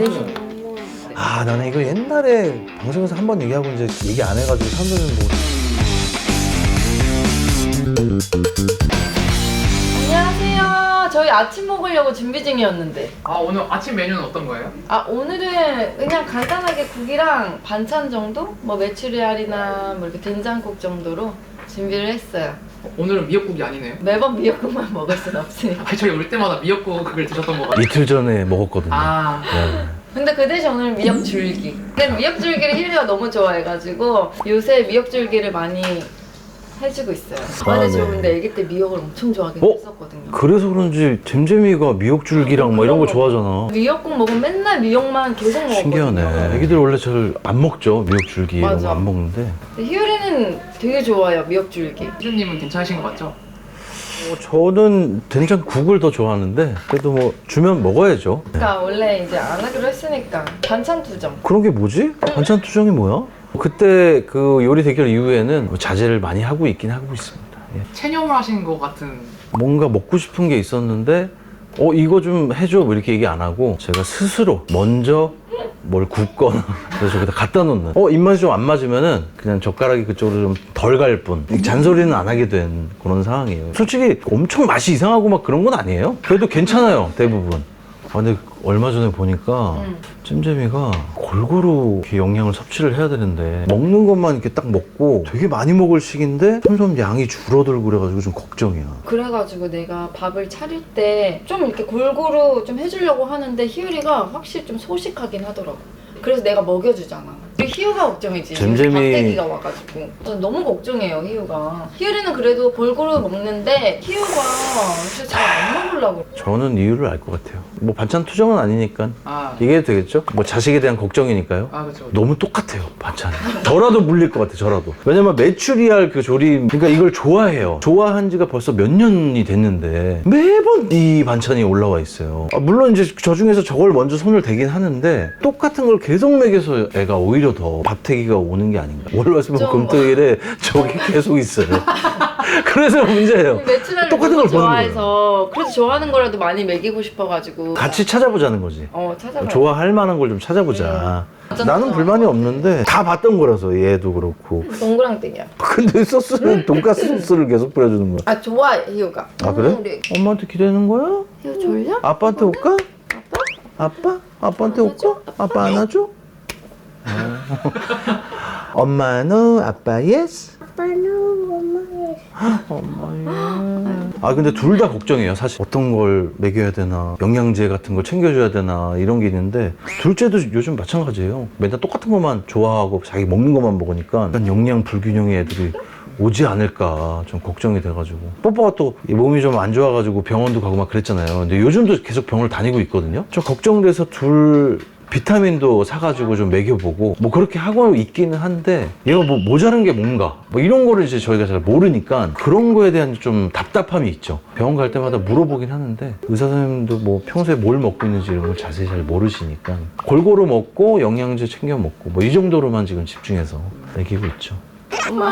이제 아, 나는 이거 옛날에 방송에서 한 번 얘기하고 이제 얘기 안 해가지고 사람들은 뭐. 안녕하세요. 저희 아침 먹으려고 준비 중이었는데. 아, 오늘 아침 메뉴는 어떤 거예요? 아, 오늘은 그냥 간단하게 국이랑 반찬 정도? 뭐 메추리알이나 뭐 이렇게 된장국 정도로 준비를 했어요. 오늘은 미역국이 아니네요. 매번 미역국만 먹을 순 없으니까. 아, 저희 올 때마다 미역국을 드셨던 거 같아요. 이틀 전에 먹었거든요. 아, 네. 근데 그 대신 오늘 미역줄기. 근데 미역줄기를 희리가 너무 좋아해가지고 요새 미역줄기를 많이 해주고 있어요. 아, 근데 저 네. 근데 아기 때 미역을 엄청 좋아하긴 어? 했었거든요. 그래서 그런지 잼잼이가 미역줄기랑 막 이런 거 좋아하잖아. 미역국 먹으면 맨날 미역만 계속 먹었거든요. 신기하네. 애기들 원래 잘 안 먹죠. 미역줄기 이런 거 맞아. 안 먹는데. 근데 희율이는 되게 좋아요, 미역줄기. 희준님은 괜찮으신 거 맞죠? 저는 된장국을 더 좋아하는데 그래도 뭐 주면 먹어야죠. 네. 그러니까 원래 이제 안 하기로 했으니까 반찬 투정. 그런 게 뭐지? 반찬 투정이 뭐야? 그때 그 요리 대결 이후에는 뭐 자제를 많이 하고 있긴 하고 있습니다. 예. 체념을 하신 거 같은. 뭔가 먹고 싶은 게 있었는데 이거 좀 해줘 뭐 이렇게 얘기 안 하고 제가 스스로 먼저 뭘 굽거나 그래서 저기다 갖다 놓는 입맛이 좀 안 맞으면은 그냥 젓가락이 그쪽으로 좀 덜 갈 뿐 잔소리는 안 하게 된 그런 상황이에요. 솔직히 엄청 맛이 이상하고 막 그런 건 아니에요. 그래도 괜찮아요 대부분. 근데 얼마 전에 보니까 잼잼이가 골고루 이렇게 영양을 섭취를 해야 되는데 먹는 것만 이렇게 딱 먹고 되게 많이 먹을 시기인데 점점 양이 줄어들고 그래가지고 좀 걱정이야. 그래가지고 내가 밥을 차릴 때 좀 이렇게 골고루 좀 해주려고 하는데 희율이가 확실히 좀 소식하긴 하더라고. 그래서 내가 먹여주잖아. 그리고 희우가 걱정이지. 잼잼이- 박대기가 와가지고. 저는 너무 걱정해요, 희우가. 희율이는 그래도 골고루 먹는데 희우가 진짜 잘 안 먹으려고. 저는 이유를 알 것 같아요. 뭐 반찬 투정은 아니니까 아, 얘기해도 되겠죠? 뭐 자식에 대한 걱정이니까요. 아, 그렇죠. 너무 똑같아요 반찬이. 저라도 물릴 것 같아 저라도. 왜냐면 메추리알 그 조림 그러니까 이걸 좋아해요. 좋아한 지가 벌써 몇 년이 됐는데 매번 이 반찬이 올라와 있어요. 물론 이제 저 중에서 저걸 먼저 손을 대긴 하는데 똑같은 걸 계속 먹여서 애가 오히려 더 밥태기가 오는 게 아닌가. 월화수목 좀- 금토일에 저게 계속 있어요. 그래서 문제예요. 메추리알 똑같은 걸 보는 거예요. 좋아해서 그래도 좋아하는 거라도 많이 먹이고 싶어가지고 같이 찾아보자는 거지. 찾아봐. 좋아할 만한 걸 좀 찾아보자. 어떤 나는 거 불만이 없는데 다 봤던 거라서 얘도 그렇고. 동그랑땡이야. 근데 소스는 돈가스 소스를 계속 뿌려주는 거야. 아 좋아해 희우가. 아 그래? 우리 엄마한테 기대는 거야? 희우 졸려? 아빠한테 올까? 아빠? 아빠한테 올까? 아빠 안아줘? 엄마는 아빠 예스? 엄마 아 근데 둘 다 걱정이에요 사실. 어떤 걸 먹여야 되나 영양제 같은 걸 챙겨줘야 되나 이런 게 있는데 둘째도 요즘 마찬가지예요. 맨날 똑같은 것만 좋아하고 자기 먹는 것만 먹으니까 약간 영양 불균형의 애들이 오지 않을까 좀 걱정이 돼가지고. 뽀뽀가 또 몸이 좀 안 좋아가지고 병원도 가고 막 그랬잖아요. 근데 요즘도 계속 병원을 다니고 있거든요. 좀 걱정돼서 둘 비타민도 사가지고 좀 먹여보고 뭐 그렇게 하고 있기는 한데 얘가 뭐 모자란 게 뭔가 뭐 이런 거를 이제 저희가 잘 모르니까 그런 거에 대한 좀 답답함이 있죠. 병원 갈 때마다 물어보긴 하는데 의사 선생님도 뭐 평소에 뭘 먹고 있는지 이런 걸 자세히 잘 모르시니까 골고루 먹고 영양제 챙겨 먹고 뭐 이 정도로만 지금 집중해서 먹이고 있죠. 엄마.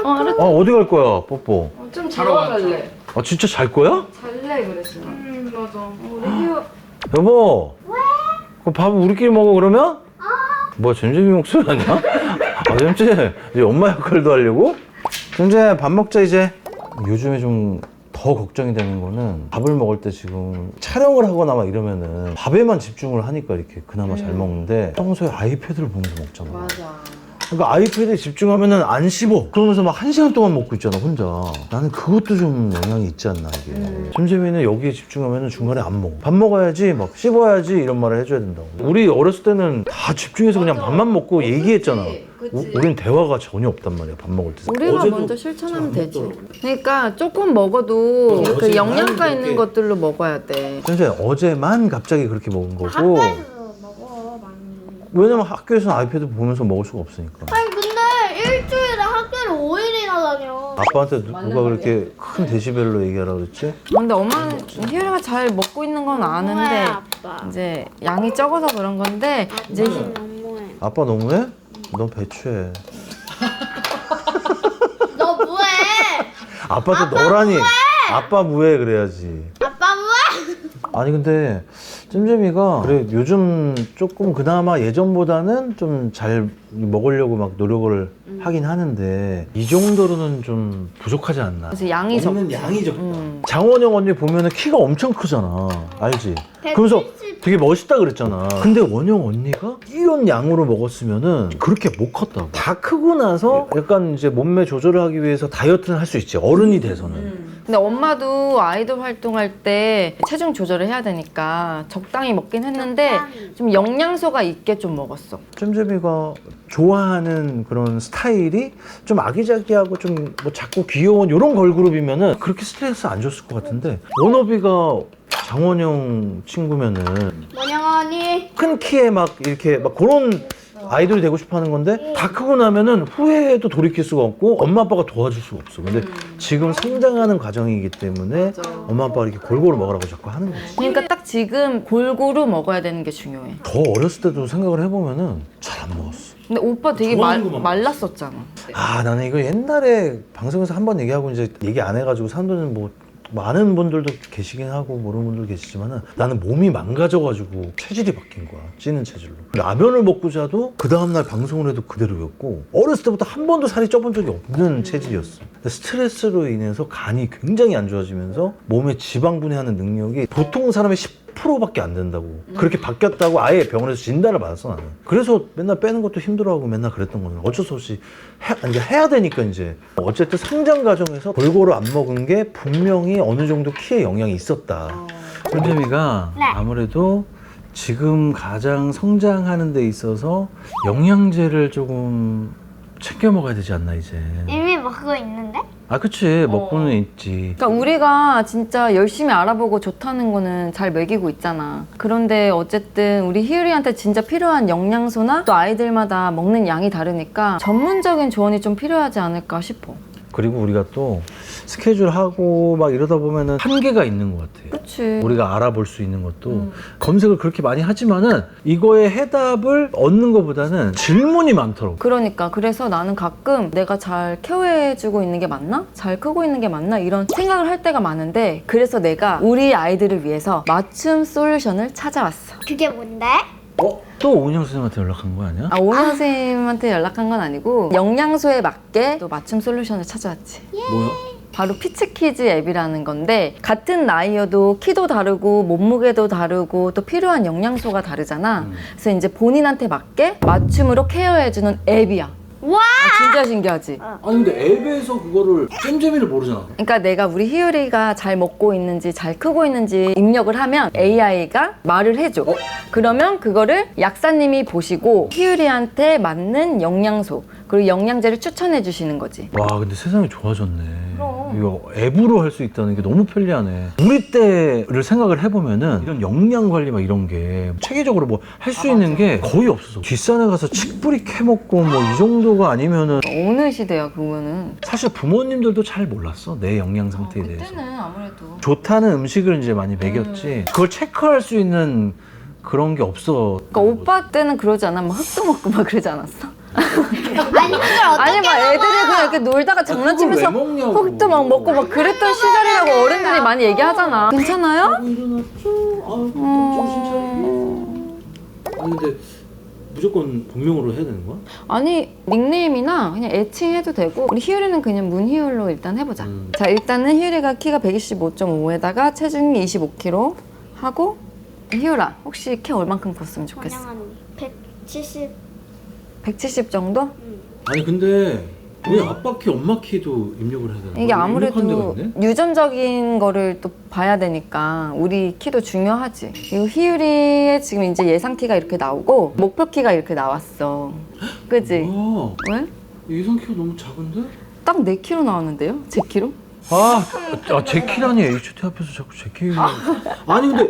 알았어. 어디 갈 거야 뽀뽀? 좀 자러 자러 가자. 갈래. 진짜 잘 거야? 잘래 그랬어. 맞아. 우리 희우. 여보 그 밥을 우리끼리 먹어 그러면? 뭐야 잼잼이 목소리 아니야? 잼잼 이제 엄마 역할도 하려고? 잼잼 밥 먹자 이제. 요즘에 좀 더 걱정이 되는 거는 밥을 먹을 때 지금 촬영을 하거나 막 이러면은 밥에만 집중을 하니까 이렇게 그나마 잘 먹는데 평소에 아이패드를 보면서 먹잖아. 맞아. 그러니까 아이패드에 집중하면은 안 씹어. 그러면서 막 1시간 동안 먹고 있잖아 혼자. 나는 그것도 좀 영향이 있지 않나 이게. 잼잼이는 여기에 집중하면은 중간에 안 먹어. 밥 먹어야지 막 씹어야지 이런 말을 해줘야 된다고. 우리 어렸을 때는 다 집중해서 그냥 맞아. 밥만 먹고 얘기했잖아. 그치. 우린 대화가 전혀 없단 말이야 밥 먹을 때. 우리가 먼저 실천하면 되지. 그러니까 조금 먹어도 그 영양가 있는 것들로 먹어야 돼. 잼잼 어제만 갑자기 그렇게 먹은 거고. 먹어 많이. 왜냐면 학교에서는 아이패드 보면서 먹을 수가 없으니까. 아니 근데 일주일에 학교를 5일이나 다녀. 아빠한테 맞는 누가 말이야. 그렇게 큰 데시벨로 얘기하라 그랬지? 근데 엄마는 희율이가 잘 먹고 있는 건 아는데 아빠. 이제 양이 적어서 그런 건데 이제 너무해. 아빠 너무해? 넌 배추해. 너 뭐해? 아빠도 너라니. 아빠 무해 그래야지. 아빠 뭐해? 아니 근데 잼잼이가 그래 요즘 조금 그나마 예전보다는 좀 잘 먹으려고 막 노력을 하긴 하는데 이 정도로는 좀 부족하지 않나. 그래서 양이 먹는 적지. 양이 적다. 장원영 언니 보면은 키가 엄청 크잖아. 알지? 그러면서 170. 되게 멋있다 그랬잖아. 근데 원영 언니가 이런 양으로 먹었으면은 그렇게 못 컸다고. 다 크고 나서 약간 이제 몸매 조절을 하기 위해서 다이어트는 할 수 있지. 어른이 돼서는. 근데 엄마도 아이돌 활동할 때 체중 조절을 해야 되니까 적당히 먹긴 했는데 적당히. 좀 영양소가 있게 좀 먹었어. 잼잼이가 좋아하는 그런 스타일이 좀 아기자기하고 좀 뭐 작고 귀여운 이런 걸그룹이면은 그렇게 스트레스 안 줬을 것 같은데 워너비가 장원영 친구면은 원영언니. 큰 키에 막 이렇게 막 그런 아이돌이 되고 싶어 하는 건데 다 크고 나면은 후회도 돌이킬 수가 없고 엄마 아빠가 도와줄 수가 없어. 근데 지금 성장하는 과정이기 때문에 엄마 아빠가 이렇게 골고루 먹으라고 자꾸 하는 거지. 그러니까 딱 지금 골고루 먹어야 되는 게 중요해. 더 어렸을 때도 생각을 해보면은 잘 안 먹었어. 근데 오빠 되게 좋아하는 것만 말랐었잖아. 아 나는 이거 옛날에 방송에서 한 번 얘기하고 이제 얘기 안 해가지고 사람들은 뭐 많은 분들도 계시긴 하고 모르는 분들도 계시지만은 나는 몸이 망가져가지고 체질이 바뀐 거야. 찌는 체질로. 라면을 먹고 자도 그 다음날 방송을 해도 그대로였고 어렸을 때부터 한 번도 살이 쪄본 적이 없는 체질이었어. 근데 스트레스로 인해서 간이 굉장히 안 좋아지면서 몸에 지방 분해하는 능력이 보통 사람의 10%밖에 안 된다고 그렇게 바뀌었다고 아예 병원에서 진단을 받았어 나는. 그래서 맨날 빼는 것도 힘들어하고 맨날 그랬던 거는 어쩔 수 없이 이제 해야 되니까 이제 어쨌든 성장 과정에서 골고루 안 먹은 게 분명히 어느 정도 키에 영향이 있었다. 잼잼이가 네. 아무래도 지금 가장 성장하는 데 있어서 영양제를 조금 챙겨 먹어야 되지 않나 이제. 이미 먹고 있는데? 아 그치 먹고는 있지. 그러니까 우리가 진짜 열심히 알아보고 좋다는 거는 잘 먹이고 있잖아. 그런데 어쨌든 우리 희율이한테 진짜 필요한 영양소나 또 아이들마다 먹는 양이 다르니까 전문적인 조언이 좀 필요하지 않을까 싶어. 그리고 우리가 또 스케줄 하고 막 이러다 보면은 한계가 있는 것 같아. 그치. 우리가 알아볼 수 있는 것도 검색을 그렇게 많이 하지만은 이거에 해답을 얻는 것보다는 질문이 많더라고. 그러니까 그래서 나는 가끔 내가 잘 케어해주고 있는 게 맞나? 잘 크고 있는 게 맞나? 이런 생각을 할 때가 많은데 그래서 내가 우리 아이들을 위해서 맞춤 솔루션을 찾아왔어. 그게 뭔데? 또 오은영 선생님한테 연락한 거 아니야? 아, 오은영 선생님한테 연락한 건 아니고 영양소에 맞게 또 맞춤 솔루션을 찾아왔지. 뭐야? 바로 피치키즈 앱이라는 건데 같은 나이여도 키도 다르고 몸무게도 다르고 또 필요한 영양소가 다르잖아. 그래서 이제 본인한테 맞게 맞춤으로 케어해주는 앱이야. 와! 아, 진짜 신기하지? 아니 근데 앱에서 그거를 잼잼이를 모르잖아. 그러니까 내가 우리 희율이가 잘 먹고 있는지 잘 크고 있는지 입력을 하면 AI가 말을 해줘. 그러면 그거를 약사님이 보시고 희율이한테 맞는 영양소 그리고 영양제를 추천해 주시는 거지. 와 근데 세상이 좋아졌네. 그럼. 이거 앱으로 할 수 있다는 게 너무 편리하네. 우리 때를 생각을 해보면은 이런 영양 관리 막 이런 게 체계적으로 뭐 할 수 있는 게 거의 없었어. 뒷산에 가서 칡뿌리 캐먹고 뭐 이 정도가 아니면은 어느 시대야 그거는. 사실 부모님들도 잘 몰랐어. 내 영양 상태에 대해서. 그때는 아무래도. 좋다는 음식을 이제 많이 먹였지. 그걸 체크할 수 있는 그런 게 없어. 그러니까 오빠 때는 그러지 않아? 막 흙도 먹고 막 그러지 않았어? 아니 그걸 어떻게 아니 막 애들이 그냥 이렇게 놀다가 장난치면서 그걸 왜 먹냐고. 흙도 막 먹고 막 그랬던 시절이라고 어른들이 많이 얘기하잖아. 괜찮아요? 일어났죠? 아유 정신 차리고. 아니 근데 무조건 본명으로 해야 되는 거야? 아니 닉네임이나 그냥 애칭해도 되고 우리 희율이는 그냥 문희율로 일단 해보자. 자 일단은 희율이가 키가 125.5에다가 체중이 25kg 하고 희율아 혹시 키 얼만큼 컸으면 좋겠어? 원영언니 170. 170 정도? 아니 근데 왜 아빠 키, 엄마 키도 입력을 해야 되는 거야? 이게 입력한 아무래도 데가 있네? 유전적인 거를 또 봐야 되니까 우리 키도 중요하지. 그리고 희율이의 지금 이제 예상 키가 이렇게 나오고 목표 키가 이렇게 나왔어. 그지? 와, 왜? 예상 키가 너무 작은데? 딱 4kg 나왔는데요? 제 키로? 제 키라니 HT 앞에서 자꾸 제 키. 아니 근데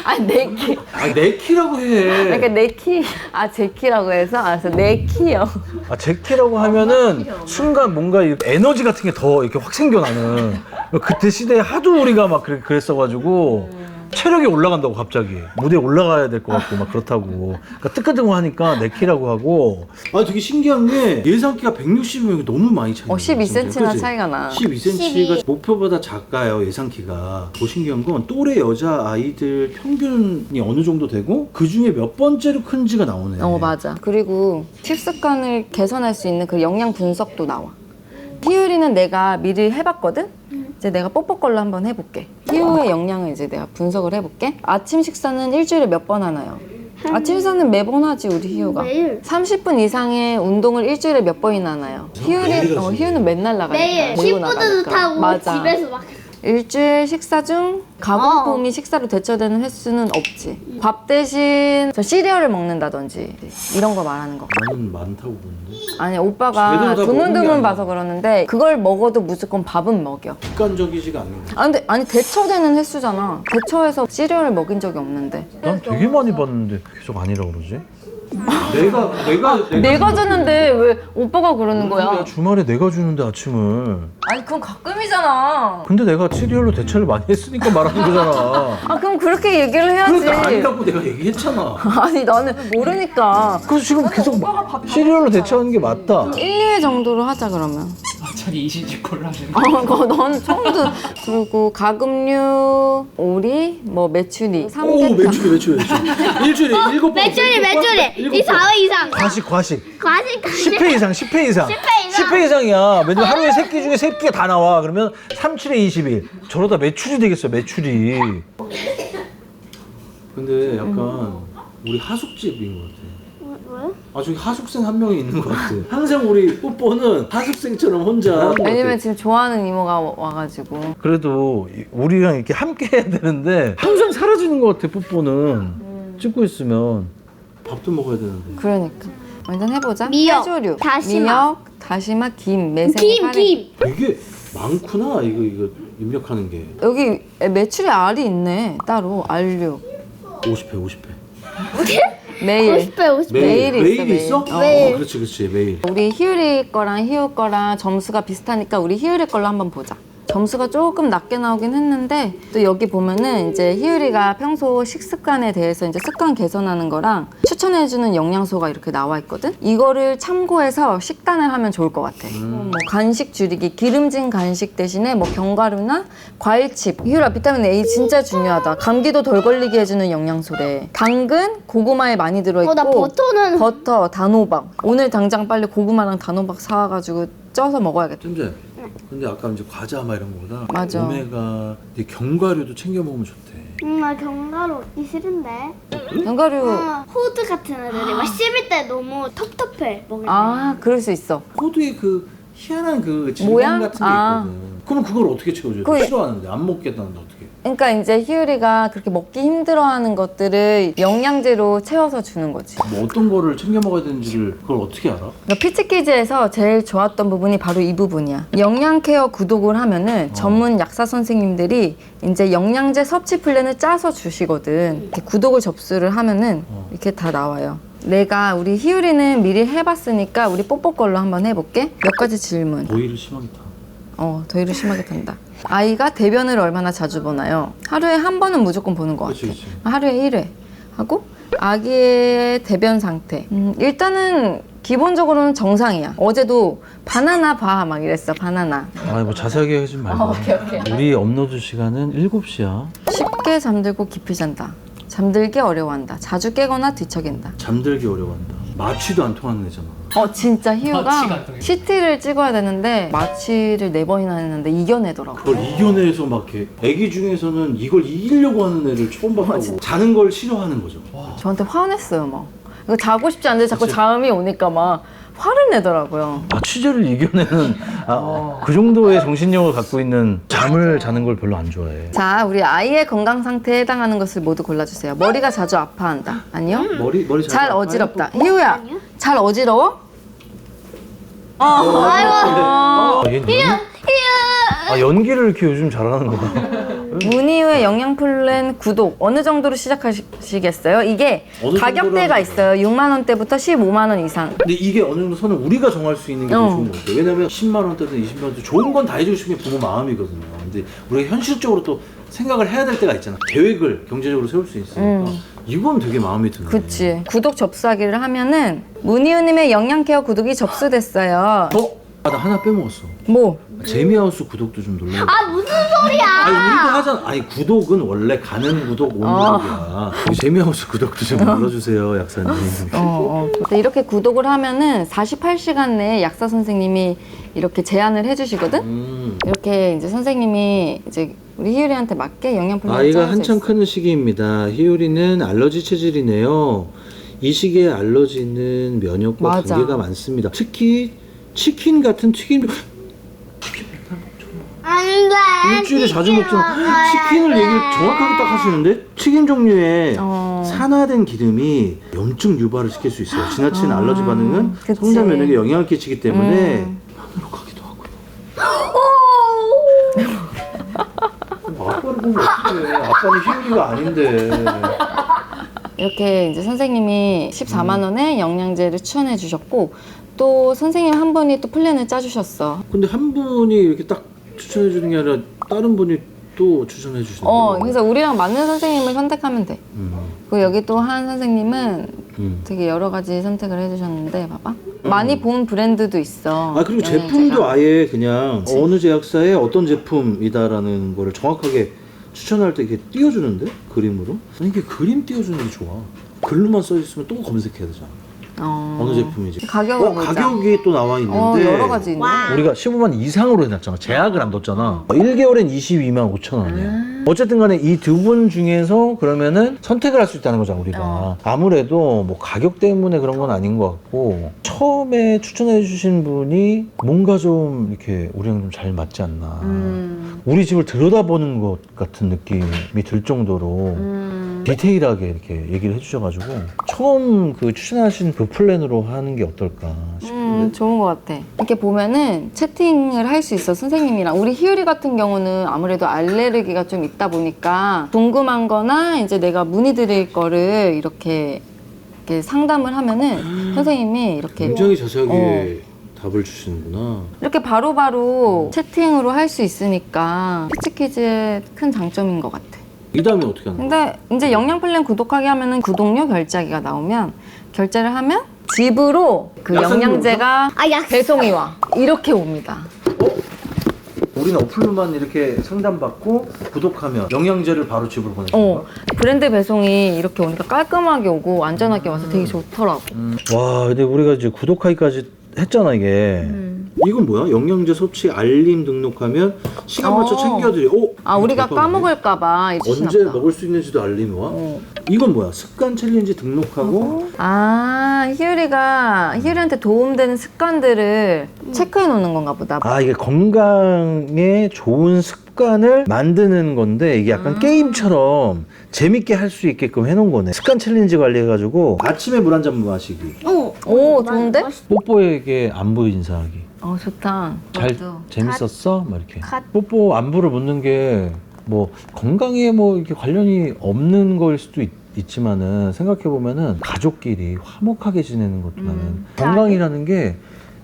아니 4키. 내 키라고 해. 그러니까 내 키, 제 키라고 해서 알았어. 내 키요. 제 키라고 하면은 순간 뭔가 이 에너지 같은 게 더 이렇게 확 생겨나는. 그때 시대에 하도 우리가 막 그랬어가지고 체력이 올라간다고 갑자기 무대에 올라가야 될 것 같고 막 그렇다고. 그러니까 뜨끈뜨끈하니까 내 키라고 하고. 아 되게 신기한 게 예상키가 160이면 너무 많이 차이. 12cm나 차이가 나. 12cm가 목표보다 작아요 예상키가. 더 신기한 건 또래 여자 아이들 평균이 어느 정도 되고 그 중에 몇 번째로 큰지가 나오네. 맞아. 그리고 식습관을 개선할 수 있는 그 영양 분석도 나와. 희율이는 내가 미리 해봤거든? 이제 내가 뽀뽀 걸로 한번 해볼게. 희유의 영양을 이제 내가 분석을 해볼게. 아침 식사는 일주일에 몇 번 하나요? 아침 식사는 매번 하지 우리 희유가. 매일. 30분 이상의 운동을 일주일에 몇 번이나 하나요? 희유는 맨날 나가니까. 매일 데리고 킥보드도 타고 맞아. 집에서 막 일주일 식사 중 가공품이 식사로 대처되는 횟수는 없지. 밥 대신 저 시리얼을 먹는다든지 이런 거 말하는 거. 나는 많다고 보는데. 아니 오빠가 제대로 다 먹은 게 드문드문 아니야. 봐서 그러는데 그걸 먹어도 무조건 밥은 먹여. 습관적이지가 않는 거야. 근데 대처되는 횟수잖아. 대처해서 시리얼을 먹인 적이 없는데. 난 되게 많이 봤는데 계속 아니라고 그러지? 내가 줬는데 왜 오빠가 그러는 거야? 주말에 내가 주는데 아침을. 아니 그건 가끔이잖아. 근데 내가 시리얼로 대체를 많이 했으니까 말하는 거잖아. 그럼 그렇게 얘기를 해야지. 그러니까 아니라고 내가 얘기했잖아. 아니 나는 모르니까. 그래서 지금 계속 시리얼로 대체하는 게 맞다. 1, 2회 정도로 하자 그러면. 완전히 이시지콜로 하시는 그거 넌 처음 듣. 그리고 가금류, 오리, 뭐 메추리, 오 삼계탕. 매출이 일주일에 7번. 매출이 이 4회 이상 과식 과식 10회 이상 10회 이상 10회 이상이야. 왜냐면 하루에 3끼 중에 3끼가 다 나와. 그러면 3, 7에 20일 저러다 매출이 되겠어 매출이. 근데 약간 우리 하숙집인 것 같아. 왜? 아 저기 하숙생 한 명이 있는 것 같아. 항상 우리 뽀뽀는 하숙생처럼 혼자 하는 것 왜냐면 같아. 지금 좋아하는 이모가 와가지고. 그래도 우리랑 이렇게 함께 해야 되는데 항상 사라지는 것 같아 뽀뽀는. 찍고 있으면 밥도 먹어야 되는데. 그러니까. 완전 해보자. 미역, 해조류, 다시마. 미역, 다시마, 김, 매생, 카레. 김 되게 많구나 이거 입력하는 게. 여기 메추리 알이 있네. 따로 알류. 50회 매일. 50회 50회 매일 있어, 매일 매일. 있어? 매일. 그렇지 매일. 우리 희율이 거랑 희우 거랑 점수가 비슷하니까 우리 희율이 걸로 한번 보자. 점수가 조금 낮게 나오긴 했는데 또 여기 보면은 이제 희율이가 평소 식습관에 대해서 이제 습관 개선하는 거랑 추천해주는 영양소가 이렇게 나와 있거든. 이거를 참고해서 식단을 하면 좋을 것 같아. 뭐 간식 줄이기, 기름진 간식 대신에 뭐 견과류나 과일칩. 희율아 비타민 A 진짜 중요하다. 감기도 덜 걸리게 해주는 영양소래. 당근, 고구마에 많이 들어있고. 나 버터는 버터, 단호박. 오늘 당장 빨리 고구마랑 단호박 사와가지고 쪄서 먹어야겠다. 쌤재. 근데 아까 이제 과자 막 이런 거보다 맞아. 오메가 견과류도 챙겨 먹으면 좋대. 나 견과류 먹기 싫은데 견과류. 호두 같은 애들이 막 씹을 때 너무 텁텁해 먹을 때 그럴 수 있어. 호두에 그 희한한 그 질감 모양? 같은 게 있거든. 그럼 그걸 어떻게 채워줘야 돼? 그거- 싫어하는데 안 먹겠다는데 어떻게? 그러니까 이제 희율이가 그렇게 먹기 힘들어하는 것들을 영양제로 채워서 주는 거지. 뭐 어떤 거를 챙겨 먹어야 되는지를 그걸 어떻게 알아? 그러니까 피치키즈에서 제일 좋았던 부분이 바로 이 부분이야. 영양 케어 구독을 하면은 전문 약사 선생님들이 이제 영양제 섭취 플랜을 짜서 주시거든. 이렇게 구독을 접수를 하면은 이렇게 다 나와요. 내가 우리 희율이는 미리 해봤으니까 우리 뽀뽀 걸로 한번 해볼게. 몇 가지 질문. 더위를 심하게 타. 더위를 심하게 탄다. 아이가 대변을 얼마나 자주 보나요? 하루에 한 번은 무조건 보는 것 같아. 그치. 하루에 1회 하고 아기의 대변 상태. 일단은 기본적으로는 정상이야. 어제도 바나나 봐 막 이랬어. 바나나. 뭐 자세하게 하지 말고. 오케이. 우리 업로드 시간은 7시야. 쉽게 잠들고 깊이 잔다. 잠들기 어려워한다. 자주 깨거나 뒤척인다. 잠들기 어려워한다. 마취도 안 통하는 애잖아. 진짜 마취가 희우가 안 통해. CT를 찍어야 되는데 마취를 4번이나 했는데 이겨내더라고. 그걸 이겨내서 막 이렇게 애기 중에서는 이걸 이기려고 하는 애를 처음 봤다고. 자는 걸 싫어하는 거죠. 저한테 화냈어요 막. 이거 자고 싶지 않은데 자꾸 그치. 잠이 오니까 막 화를 내더라고요. 마취제를 이겨내는 그 정도의 정신력을 갖고 있는 잠을 자는 걸 별로 안 좋아해. 자, 우리 아이의 건강 상태에 해당하는 것을 모두 골라주세요. 머리가 자주 아파한다. 아니요? 머리 잘 잘 어지럽다. 희우야, 잘 어지러워? 얘 연기를 이렇게 요즘 잘하는 거야. 문희유의 영양 플랜 구독 어느 정도로 시작하시겠어요? 이게 어느 가격대가 정도라는 있어요. 6만 원대부터 15만 원 이상. 근데 이게 어느 정도 선을 우리가 정할 수 있는 게 더 좋은 것 같아요. 왜냐면 10만 원대든 20만 원대 좋은 건 다 해주고 싶은 게 부모 마음이거든요. 근데 우리가 현실적으로 또 생각을 해야 될 때가 있잖아. 계획을 경제적으로 세울 수 있으니까 이건 되게 마음에 드네. 그치. 구독 접수하기를 하면은 문희유님의 영양케어 구독이 접수됐어요. 나 하나 빼먹었어. 뭐? 재미하우스 구독도 좀 눌러요. 아 무슨 소리야? 아니 우리도 하잖아. 아니 구독은 원래 가는 구독, 온 구독이야. 재미하우스 구독도 좀 눌러주세요, 약사님. 근데 이렇게 구독을 하면은 48시간 내에 약사 선생님이 이렇게 제안을 해주시거든? 이렇게 이제 선생님이 이제 우리 희율이한테 맞게 영양 플랜을 아이가 짜여져 한참 있어. 크는 시기입니다. 희율이는 알러지 체질이네요. 이 시기에 알러지는 면역과 맞아. 관계가 많습니다. 특히 치킨 같은 튀김 안돼. 일주일에 자주 먹잖아. 치킨을 얘기를 정확하게 딱 하시는데 튀김 종류에 산화된 기름이 염증 유발을 시킬 수 있어요. 지나친 알러지 반응은 그치. 성장 면역에 영향을 끼치기 때문에 편으로 가기도 하고요. 아빠를 보면 어떡해. 아빠는 희율이가 아닌데. 이렇게 이제 선생님이 14만 원에 영양제를 추천해 주셨고 또 선생님 한 분이 또 플랜을 짜주셨어. 근데 한 분이 이렇게 딱 추천해 주는 게 아니라 다른 분이 또 추천해 주시는 거예요? 그래서 우리랑 맞는 선생님을 선택하면 돼. 그리고 여기 또 한 선생님은 되게 여러 가지 선택을 해주셨는데 봐봐. 많이 본 브랜드도 있어. 아 그리고 영양제가. 제품도 아예 그냥 어느 제약사의 어떤 제품이다라는 거를 정확하게 추천할 때 이렇게 띄워주는데 그림으로? 아니 이게 그림 띄워주는 게 좋아. 글로만 써 있으면 또 검색해야 되잖아. 어느 제품이지? 가격을 보자. 가격이 또 나와 있는데 여러 가지 있네. 우리가 15만 이상으로 해놨잖아. 제약을 안 뒀잖아. 1개월엔 22만 5천 원이야. 어쨌든 간에 이 두 분 중에서 그러면은 선택을 할 수 있다는 거잖아, 우리가. 아무래도 뭐 가격 때문에 그런 건 아닌 것 같고, 처음에 추천해 주신 분이 뭔가 좀 이렇게 우리랑 좀 잘 맞지 않나. 우리 집을 들여다보는 것 같은 느낌이 들 정도로 디테일하게 이렇게 얘기를 해주셔가지고, 처음 그 추천하신 그 플랜으로 하는 게 어떨까 싶은데. 좋은 것 같아. 이렇게 보면은 채팅을 할 수 있어, 선생님이랑. 우리 희율이 같은 경우는 아무래도 알레르기가 좀 있다 보니까 궁금한 거나 이제 내가 문의드릴 거를 이렇게 상담을 하면은 선생님이 이렇게 굉장히 자세하게 답을 주시는구나. 이렇게 바로바로 채팅으로 할 수 있으니까 피치키즈의 큰 장점인 것 같아. 이 다음에 어떻게 하는 거야? 근데 이제 영양 플랜 구독하기 하면은 구독료 결제하기가 나오면 결제를 하면 집으로 그 약사님이 영양제가 약 배송이 와. 이렇게 옵니다. 우리는 어플로만 이렇게 상담받고 구독하면 영양제를 바로 집으로 보내주는 거야? 브랜드 배송이 이렇게 오니까 깔끔하게 오고 안전하게 와서 되게 좋더라고. 와, 근데 우리가 이제 구독하기까지 했잖아, 이게. 이건 뭐야? 영양제 섭취 알림 등록하면 시간 맞춰 챙겨드려. 우리가 까먹을까봐 해주시나 언제 보다. 먹을 수 있는지도 알림이 와? 이건 뭐야? 습관 챌린지 등록하고 희율이한테 도움되는 습관들을 체크해 놓는 건가 보다. 이게 건강에 좋은 습관을 만드는 건데 이게 약간 게임처럼 재밌게 할 수 있게끔 해놓은 거네. 습관 챌린지 관리해가지고 아침에 물 한 잔 마시기, 오, 좋은데? 뽀뽀에게 안부 인사하기. 좋다. 잘 그것도. 재밌었어? 막 이렇게 갓. 뽀뽀 안부를 묻는 게 뭐 건강에 뭐 이렇게 관련이 없는 거일 수도 있지만은 생각해 보면은 가족끼리 화목하게 지내는 것도 나는 건강이라는 게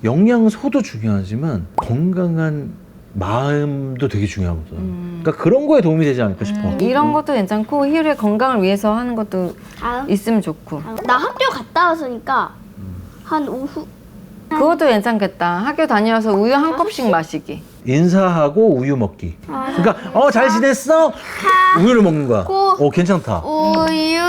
영양소도 중요하지만 건강한 마음도 되게 중요하거든. 그러니까 그런 거에 도움이 되지 않을까 싶어. 이런 것도 괜찮고 희율의 건강을 위해서 하는 것도 다음. 있으면 좋고. 나 학교 갔다 왔으니까 한 오후. 그것도 괜찮겠다. 학교 다녀와서 우유 한 컵씩 마시기. 인사하고 우유 먹기. 그러니까 잘 지냈어? 우유를 먹는 거야. 괜찮다. 우유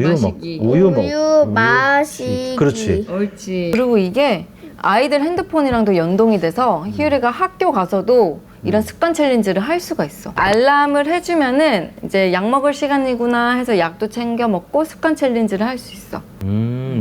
마시기. 우유 마시기. 그렇지. 옳지. 그리고 이게 아이들 핸드폰이랑도 연동이 돼서 희율이가 학교 가서도 이런 습관 챌린지를 할 수가 있어. 알람을 해주면은 이제 약 먹을 시간이구나 해서 약도 챙겨 먹고 습관 챌린지를 할 수 있어.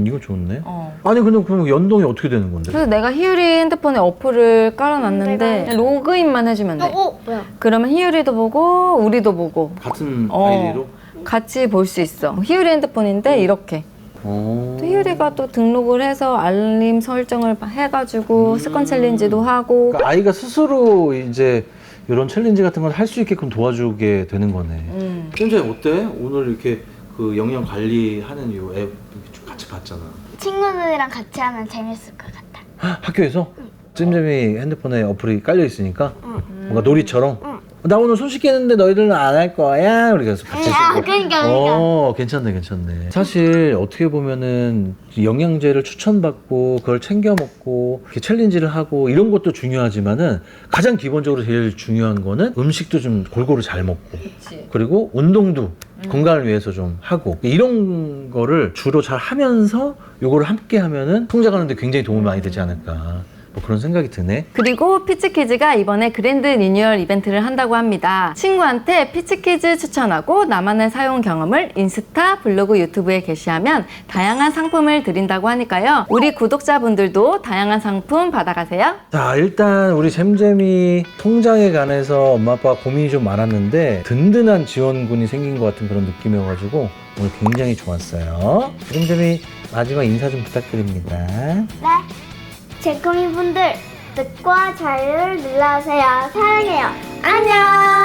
이거 좋네. 아니 근데 그럼 연동이 어떻게 되는 건데? 그래서 내가 희율이 핸드폰에 어플을 깔아놨는데 그냥 로그인만 해주면 돼. 뭐야? 그러면 희율이도 보고 우리도 보고 같은 아이디로? 같이 볼 수 있어. 희율이 핸드폰인데 이렇게. 또 희율이가 또 등록을 해서 알림 설정을 해가지고 습관 챌린지도 하고. 그러니까 아이가 스스로 이제 이런 챌린지 같은 걸 할 수 있게끔 도와주게 되는 거네. 쌤장님 어때? 오늘 이렇게 그 영양 관리하는 이 앱 같이 봤잖아. 친구들이랑 같이 하면 재밌을 것 같아. 학교에서? 쌤쌤이 핸드폰에 어플이 깔려 있으니까 뭔가 놀이처럼 나 오늘 손 씻겠는데 너희들은 안 할 거야? 우리 그래서 같이 그러니까. 괜찮네. 사실 어떻게 보면은 영양제를 추천받고 그걸 챙겨 먹고 이렇게 챌린지를 하고 이런 것도 중요하지만은 가장 기본적으로 제일 중요한 거는 음식도 좀 골고루 잘 먹고 그치. 그리고 운동도 건강을 위해서 좀 하고 이런 거를 주로 잘 하면서 요거를 함께 하면은 성장하는데 굉장히 도움이 많이 되지 않을까 뭐 그런 생각이 드네. 그리고 피치키즈가 이번에 그랜드 리뉴얼 이벤트를 한다고 합니다. 친구한테 피치키즈 추천하고 나만의 사용 경험을 인스타, 블로그, 유튜브에 게시하면 다양한 상품을 드린다고 하니까요. 우리 구독자분들도 다양한 상품 받아가세요. 자, 일단 우리 잼잼이 통장에 관해서 엄마 아빠가 고민이 좀 많았는데 든든한 지원군이 생긴 것 같은 그런 느낌이어가지고 오늘 굉장히 좋았어요. 잼잼이 마지막 인사 좀 부탁드립니다. 네. 제 고민분들, 구독과 좋아요를 눌러주세요. 사랑해요. 안녕.